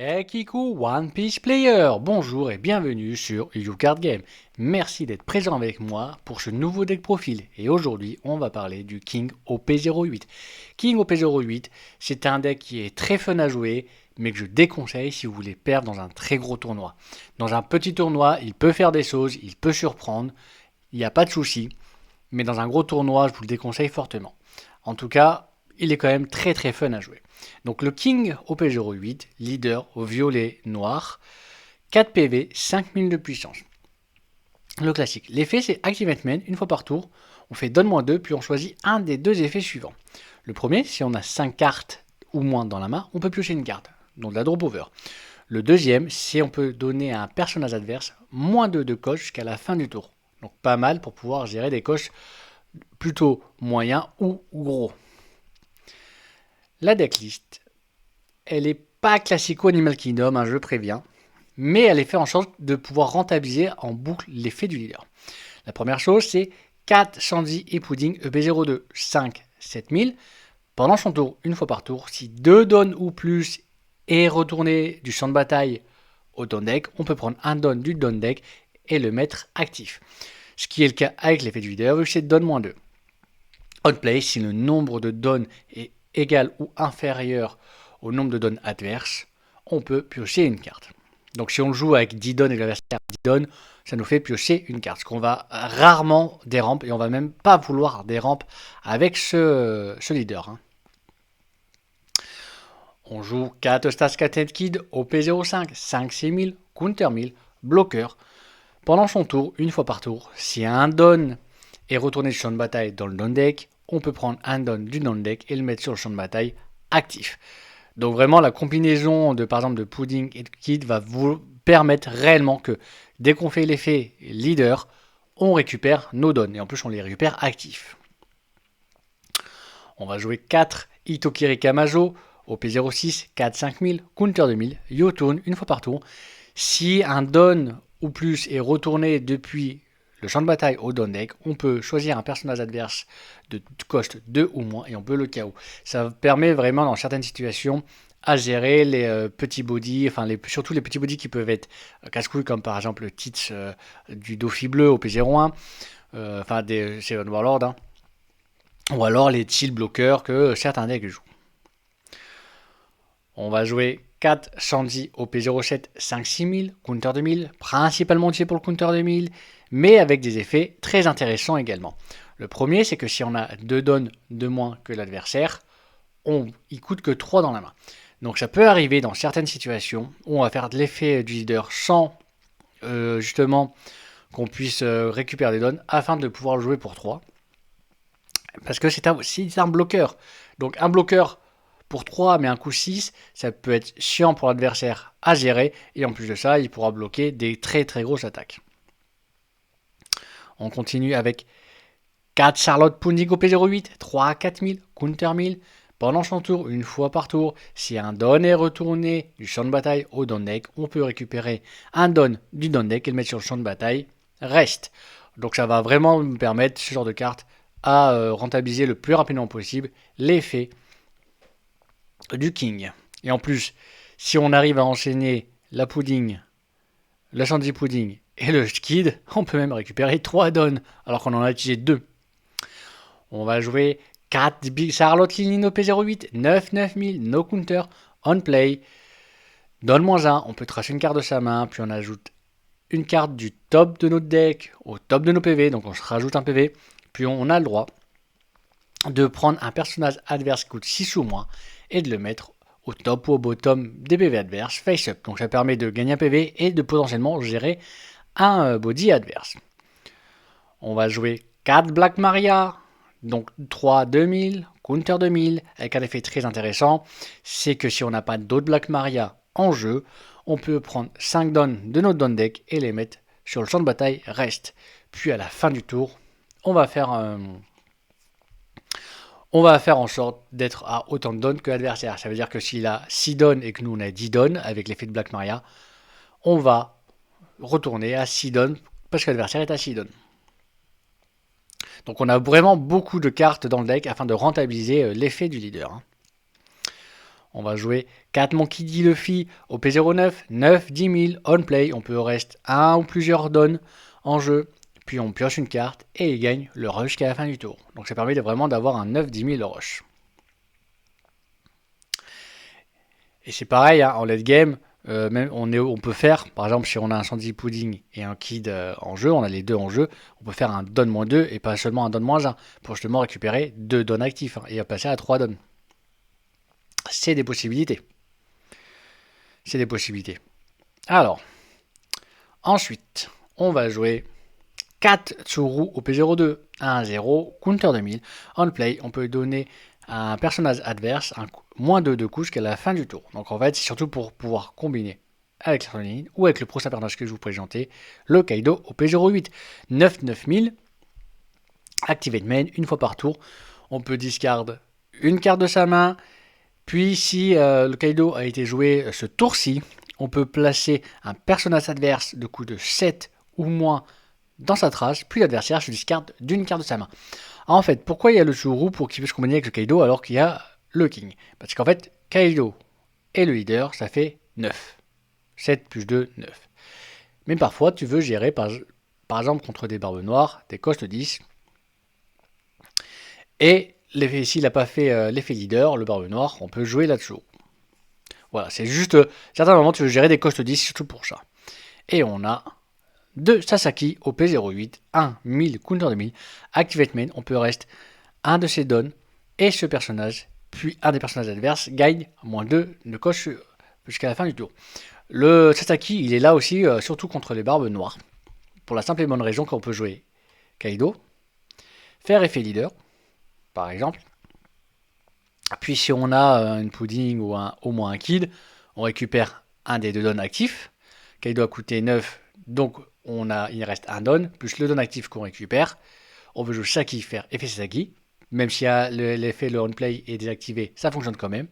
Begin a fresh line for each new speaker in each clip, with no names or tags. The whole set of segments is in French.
Hey Kiku, One Piece Player, bonjour et bienvenue sur YouCard Game. Merci d'être présent avec moi pour ce nouveau deck profil. Et aujourd'hui, on va parler du King OP08. King OP08, c'est un deck qui est très fun à jouer, mais que je déconseille si vous voulez perdre dans un très gros tournoi. Dans un petit tournoi, il peut faire des choses, il peut surprendre, il n'y a pas de souci. Mais dans un gros tournoi, je vous le déconseille fortement. En tout cas, il est quand même très très fun à jouer. Donc le King OP08, leader au violet noir, 4 PV, 5000 de puissance. Le classique. L'effet c'est Activate Main, une fois par tour, on fait donne-2, puis on choisit un des deux effets suivants. Le premier, si on a 5 cartes ou moins dans la main, on peut piocher une carte, donc de la drop over. Le deuxième, c'est on peut donner à un personnage adverse -2 de coche jusqu'à la fin du tour. Donc pas mal pour pouvoir gérer des coches plutôt moyens ou gros. La decklist, elle n'est pas classico Animal Kingdom, je préviens, mais elle est faite en sorte de pouvoir rentabiliser en boucle l'effet du leader. La première chose, c'est 4 Sandy et Pudding EP02, 5, 7000. Pendant son tour, une fois par tour, si 2 donnes ou plus est retourné du champ de bataille au down deck, on peut prendre un don du down deck et le mettre actif. Ce qui est le cas avec l'effet du leader, vu que c'est donne-2. On play, si le nombre de dons est égal ou inférieur au nombre de donnes adverses, on peut piocher une carte. Donc si on joue avec 10 donnes et l'adversaire 10 donnes, ça nous fait piocher une carte. Ce qu'on va rarement déramper et on va même pas vouloir déramper avec ce leader. On joue 4 Stats Cated Kid au P05, 5 6000, Counter 1000, bloqueur. Pendant son tour, une fois par tour, si un don est retourné du champ de bataille dans le down deck, on peut prendre un don du down deck et le mettre sur le champ de bataille actif. Donc vraiment la combinaison de par exemple de Pudding et de Kid va vous permettre réellement que dès qu'on fait l'effet leader, on récupère nos dons et en plus on les récupère actifs. On va jouer 4 Itokiri Kamajo au P06, 4 5000, Counter 2000, Yotun une fois par tour. Si un don ou plus est retourné depuis le champ de bataille au down deck, on peut choisir un personnage adverse de cost 2 ou moins et on peut le KO. Ça permet vraiment dans certaines situations à gérer les petits bodies, enfin surtout les petits bodies qui peuvent être casse-couilles comme par exemple le Tits du Dofi bleu au P01, enfin des Seven Warlord, ou alors les chill bloqueurs que certains decks jouent. On va jouer 4 Shandy au P07, 5 6000, Counter 2000, principalement utilisé pour le Counter 2000, mais avec des effets très intéressants également. Le premier, c'est que si on a 2 dons de moins que l'adversaire, il coûte que 3 dans la main. Donc ça peut arriver dans certaines situations où on va faire de l'effet du leader sans justement qu'on puisse récupérer des dons afin de pouvoir le jouer pour 3. Parce que c'est un bloqueur. Donc un bloqueur pour 3 mais un coup 6, ça peut être chiant pour l'adversaire à gérer. Et en plus de ça, il pourra bloquer des très très grosses attaques. On continue avec 4 Charlotte Pudding au P08, 3 4000, Counter 1000. Pendant son tour, une fois par tour, si un don est retourné du champ de bataille au down deck, on peut récupérer un don du down deck et le mettre sur le champ de bataille. Reste. Donc ça va vraiment me permettre, ce genre de carte, à rentabiliser le plus rapidement possible l'effet du King. Et en plus, si on arrive à enchaîner la Pudding, la Shandy Pudding et le Skid, on peut même récupérer 3 dons, alors qu'on en a utilisé 2. On va jouer 4 Big Charlotte Linino P08, 9 9000, no counter, on play. Donne -1, on peut tracer une carte de sa main, puis on ajoute une carte du top de notre deck au top de nos PV, donc on se rajoute un PV, puis on a le droit de prendre un personnage adverse qui coûte 6 ou moins et de le mettre au top ou au bottom des PV adverses face up. Donc ça permet de gagner un PV et de potentiellement gérer un body adverse. On va jouer 4 Black Maria, donc 3 2000, Counter 2000, avec un effet très intéressant, c'est que si on n'a pas d'autres Black Maria en jeu, on peut prendre 5 dons de notre down deck et les mettre sur le champ de bataille reste. Puis à la fin du tour, on va faire en sorte d'être à autant de dons que l'adversaire. Ça veut dire que s'il a 6 dons et que nous on a 10 dons avec l'effet de Black Maria, on va retourner à 6 dons parce que l'adversaire est à 6 dons. Donc on a vraiment beaucoup de cartes dans le deck afin de rentabiliser l'effet du leader. On va jouer 4 Monkey D. Luffy au P09, 9, 10 000 on play. On peut rester un ou plusieurs dons en jeu. Puis on pioche une carte et il gagne le rush jusqu'à la fin du tour. Donc ça permet vraiment d'avoir un 9-10 000 rush. Et c'est pareil, hein, en late game, on peut faire, par exemple, si on a un Sandy Pudding et un Kid en jeu, on a les deux en jeu, on peut faire un don-2 et pas seulement un don-1 pour justement récupérer 2 dons actifs et passer à 3 dons. C'est des possibilités. C'est des possibilités. Alors, ensuite, on va jouer 4 Tsuru au P02, 1-0, counter 2000. On play, on peut donner à un personnage adverse un -2 de coups jusqu'à la fin du tour. Donc en fait, c'est surtout pour pouvoir combiner avec la ligne ou avec le prochain personnage que je vous présentais, le Kaido au P08. 9-9000, activate main, une fois par tour. On peut discard une carte de sa main. Puis si le Kaido a été joué ce tour-ci, on peut placer un personnage adverse de coût de 7 ou moins dans sa trace, puis l'adversaire se discarde d'une carte de sa main. En fait, pourquoi il y a le Tsuru pour qu'il puisse combiner avec le Kaido alors qu'il y a le King? Parce qu'en fait, Kaido et le leader, ça fait 9. 7 plus 2, 9. Mais parfois, tu veux gérer, par exemple, contre des barbes noires, des cost 10. Et s'il n'a pas fait l'effet leader, le barbe noire, on peut jouer là-dessous. Voilà, c'est juste, certains moments, tu veux gérer des cost 10, surtout pour ça. Et on a 2 Sasaki au P08, 1 1000 counter 2000, activate main, on peut rester un de ses dons et ce personnage, puis un des personnages adverses gagne -2 de coche jusqu'à la fin du tour. Le Sasaki, il est là aussi, surtout contre les barbes noires, pour la simple et bonne raison qu'on peut jouer Kaido, faire effet leader, par exemple. Puis si on a une pudding ou au moins un kid, on récupère un des 2 dons actifs. Kaido a coûté 9, donc il reste un don, plus le don actif qu'on récupère. On veut jouer Sasaki, faire effet Sasaki. Même si l'effet le on-play est désactivé, ça fonctionne quand même.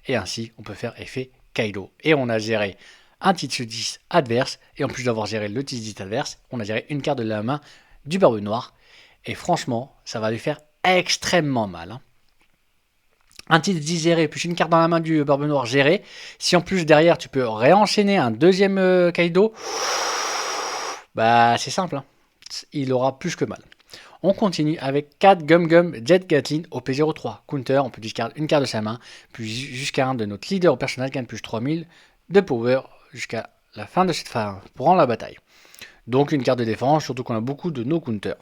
Et ainsi, on peut faire effet Kaido. Et on a géré un titre 10 adverse. Et en plus d'avoir géré le titre 10 adverse, on a géré une carte de la main du barbe noir. Et franchement, ça va lui faire extrêmement mal. Hein. Un titre 10 géré, plus une carte dans la main du barbe noir géré. Si en plus derrière, tu peux réenchaîner un deuxième Kaido, bah c'est simple. Hein. Il aura plus que mal. On continue avec 4 Gum Gum Jet Gatlin au P03. Counter, on peut discard une carte de sa main, puis jusqu'à un de notre leader au personnage gagne plus 3000 de power jusqu'à la fin de cette phase pour rendre la bataille. Donc une carte de défense, surtout qu'on a beaucoup de no counter.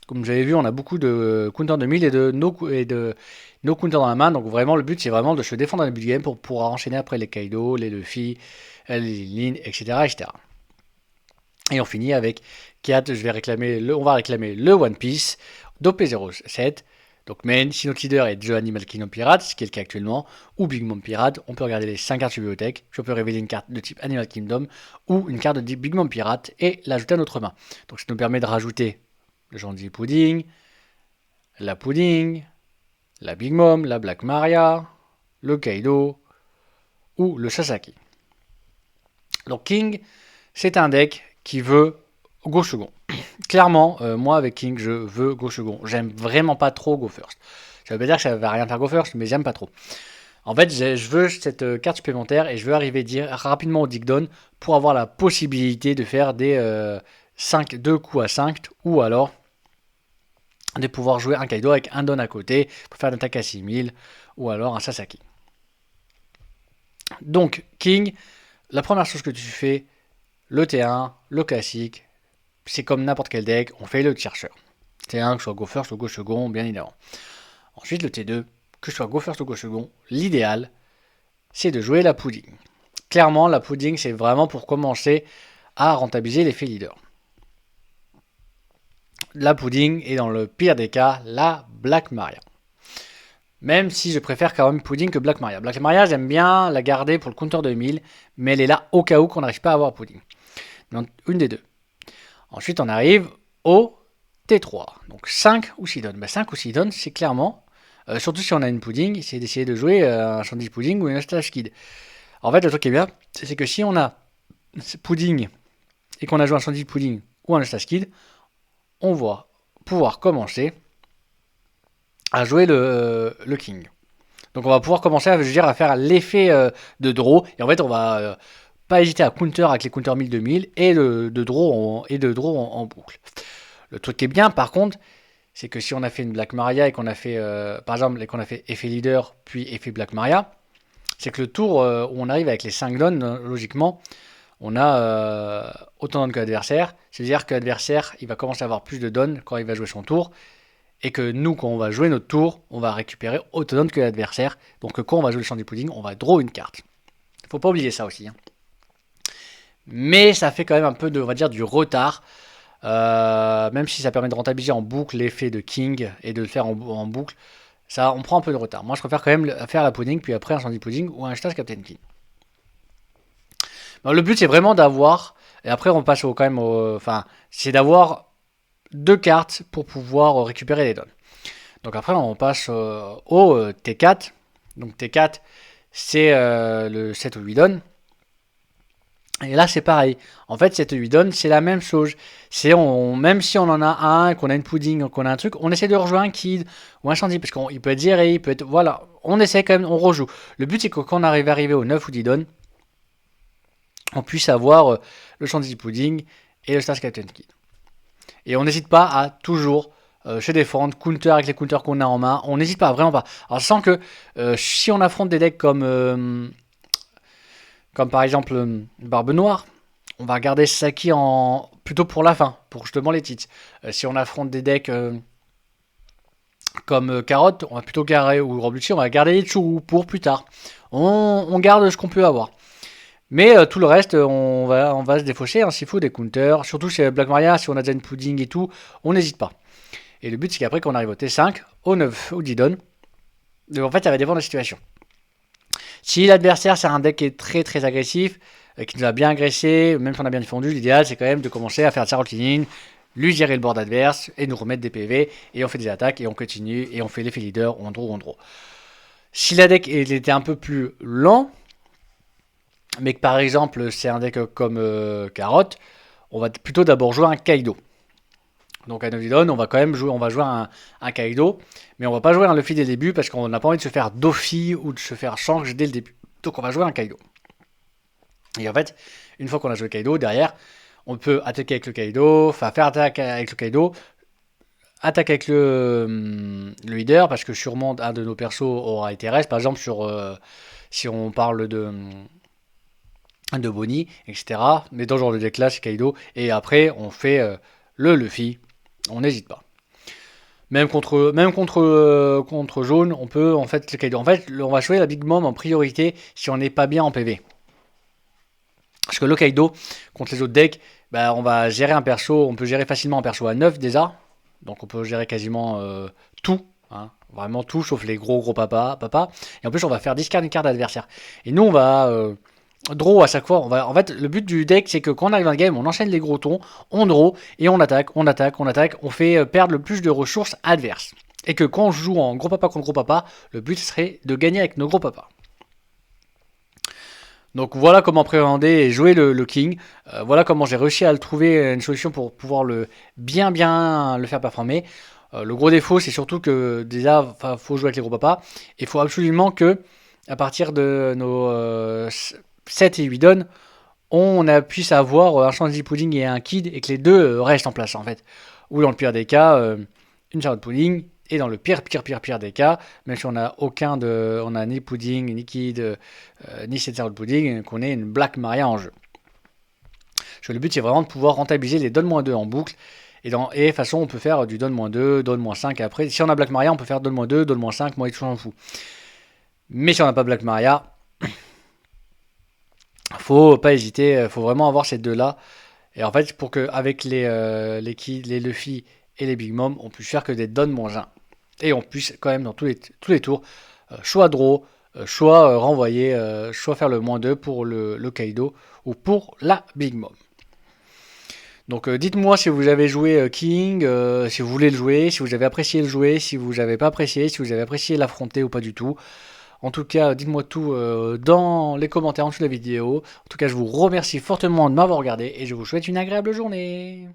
Comme vous avez vu, on a beaucoup de counter de 1000 et de no counter dans la main. Donc vraiment, le but c'est vraiment de se défendre dans le début de game pour pouvoir enchaîner après les Kaido, les Luffy, les Lin, etc., etc. Et on finit avec 4, on va réclamer le One Piece d'OP07. Donc main, si notre leader est The Animal Kingdom Pirate, ce qui est le cas actuellement, ou Big Mom Pirate, on peut regarder les 5 cartes sur bibliothèque, puis on peut révéler une carte de type Animal Kingdom ou une carte de type Big Mom Pirate et l'ajouter à notre main. Donc ça nous permet de rajouter le Jandy Pudding, la Pudding, la Big Mom, la Black Maria, le Kaido ou le Sasaki. Donc King, c'est un deck qui veut go second. Clairement, moi avec King, je veux go second. J'aime vraiment pas trop go first. Ça veut pas dire que ça va rien faire go first, mais j'aime pas trop. En fait, je veux cette carte supplémentaire et je veux arriver rapidement au Dick-Down pour avoir la possibilité de faire des 2 coups à 5 ou alors de pouvoir jouer un Kaido avec un don à côté pour faire une attaque à 6000 ou alors un Sasaki. Donc, King, la première chose que tu fais, le T1, le classique, c'est comme n'importe quel deck, on fait le chercheur. T1, que ce soit go first ou go second, bien évidemment. Ensuite, le T2, que ce soit go first ou go second, l'idéal, c'est de jouer la pudding. Clairement, la pudding, c'est vraiment pour commencer à rentabiliser l'effet leader. La pudding est dans le pire des cas, la Black Maria. Même si je préfère quand même Pudding que Black Maria. Black Maria, j'aime bien la garder pour le counter de 1000, mais elle est là au cas où qu'on n'arrive pas à avoir Pudding. Donc, une des deux. Ensuite, on arrive au T3. Donc 5 ou 6 dons. 5 ou 6 dons, c'est clairement, surtout si on a une Pudding, c'est d'essayer de jouer un Sandy Pudding ou une Stash Kid. En fait, le truc qui est bien, c'est que si on a Pudding et qu'on a joué un Sandy Pudding ou un Stash Kid, on va pouvoir commencer à jouer le King. Donc on va pouvoir commencer à, je veux dire, à faire l'effet de draw. Et en fait, on va pas hésiter à counter avec les counters 1000-2000 et de draw en boucle. Le truc qui est bien, par contre, c'est que si on a fait une Black Maria et qu'on a fait, par exemple, qu'on a fait effet leader puis effet Black Maria, c'est que le tour où on arrive avec les 5 dons, logiquement, on a autant de dons que l'adversaire. C'est-à-dire que l'adversaire, il va commencer à avoir plus de dons quand il va jouer son tour. Et que nous, quand on va jouer notre tour, on va récupérer autant de dons que l'adversaire. Donc quand on va jouer le Shandy Pudding, on va draw une carte. Faut pas oublier ça aussi. Hein. Mais ça fait quand même un peu de, on va dire, du retard. Même si ça permet de rentabiliser en boucle l'effet de King et de le faire en boucle, ça, on prend un peu de retard. Moi, je préfère quand même faire la pudding, puis après un Shandy Pudding ou un Stas Captain King. Donc, le but, c'est vraiment d'avoir, et après on passe quand même enfin, c'est d'avoir 2 cartes pour pouvoir récupérer les dons. Donc après, on passe au T4. Donc T4, c'est le 7 ou 8 dons. Et là, c'est pareil. En fait, cette 8 dons, c'est la même chose. Même si on en a un, qu'on a une pudding, qu'on a un truc, on essaie de rejouer un kid ou un shandy, parce qu'il peut être géré, il peut être... Voilà, on essaie quand même, on rejoue. Le but, c'est que quand on arrive au 9 ou 10 dons, on puisse avoir le shandy pudding et le Stas Captain Kid. Et on n'hésite pas à toujours se défendre, counter avec les counters qu'on a en main. On n'hésite pas, vraiment pas. Alors, je sens que si on affronte des decks comme par exemple Barbe Noire, on va garder Saki plutôt pour la fin, pour justement les titres. Si on affronte des decks comme Carotte, on va plutôt garder, ou Robluchi, on va garder les Churu pour plus tard. On garde ce qu'on peut avoir. Mais tout le reste, on va se défausser, hein, s'il faut, des counters. Surtout chez Black Maria, si on a déjà une pudding et tout, on n'hésite pas. Et le but, c'est qu'après, quand on arrive au T5, au 9, au 10 dons, en fait, ça va dépendre de la situation. Si l'adversaire, c'est un deck qui est très très agressif, qui nous a bien agressé, même si on a bien défendu, l'idéal, c'est quand même de commencer à faire de sa routine, lui gérer le board adverse, et nous remettre des PV, et on fait des attaques, et on continue, et on fait l'effet leader, on draw. Si la deck était un peu plus lent, mais que par exemple c'est un deck comme Carotte, on va plutôt d'abord jouer un Kaido. Donc à Novidon, on va quand même jouer, un Kaido, mais on va pas jouer un Luffy dès le début parce qu'on n'a pas envie de se faire Doffy ou de se faire Change dès le début. Donc on va jouer un Kaido. Et en fait, une fois qu'on a joué Kaido, derrière, on peut attaquer avec le Kaido, enfin faire attaque avec le Kaido, attaquer avec le leader, parce que sûrement un de nos persos aura été reste, par exemple si on parle de Bonnie, etc. Mais dans ce genre de deck là, c'est Kaido. Et après, on fait le Luffy. On n'hésite pas. Même contre jaune, on peut en fait le Kaido. En fait, on va jouer la Big Mom en priorité si on n'est pas bien en PV. Parce que le Kaido, contre les autres decks, bah, on va gérer un perso. On peut gérer facilement un perso à 9 déjà. Donc on peut gérer quasiment tout. Hein, vraiment tout, sauf les gros papa. Et en plus, on va faire discard une carte d'adversaire. Et nous, on va... draw à chaque fois, en fait, le but du deck, c'est que quand on arrive dans le game, on enchaîne les gros tons, on draw, et on attaque, on fait perdre le plus de ressources adverses. Et que quand on joue en gros papa contre gros papa, le but serait de gagner avec nos gros papas. Donc voilà comment appréhender et jouer le King. Voilà comment j'ai réussi à le trouver une solution pour pouvoir bien le faire performer. Le gros défaut, c'est surtout que déjà, faut jouer avec les gros papas. Et il faut absolument que, à partir de nos 7 et 8 dons, on puisse avoir un Shandy Pudding et un Kid et que les deux restent en place en fait. Ou dans le pire des cas, une Charlotte Pudding. Et dans le pire des cas, même si on n'a on a ni Pudding, ni Kid, ni cette Charlotte Pudding, qu'on ait une Black Maria en jeu. Parce que le but c'est vraiment de pouvoir rentabiliser les Don-2 en boucle. Et de toute façon, on peut faire du Don-2, Don-5 après. Si on a Black Maria, on peut faire Don-2, Don-5, moi, tout s'en fout. Mais si on n'a pas Black Maria, faut pas hésiter, faut vraiment avoir ces deux-là. Et en fait, pour qu'avec les Kid, les Luffy et les Big Mom, on puisse faire que des Don-1. Et on puisse quand même dans tous les tours, soit draw, soit renvoyer, soit faire le -2 pour le Kaido ou pour la Big Mom. Donc dites-moi si vous avez joué King, si vous voulez le jouer, si vous avez apprécié le jouer, si vous n'avez pas apprécié, si vous avez apprécié l'affronter ou pas du tout. En tout cas, dites-moi tout dans les commentaires en dessous de la vidéo. En tout cas, je vous remercie fortement de m'avoir regardé et je vous souhaite une agréable journée.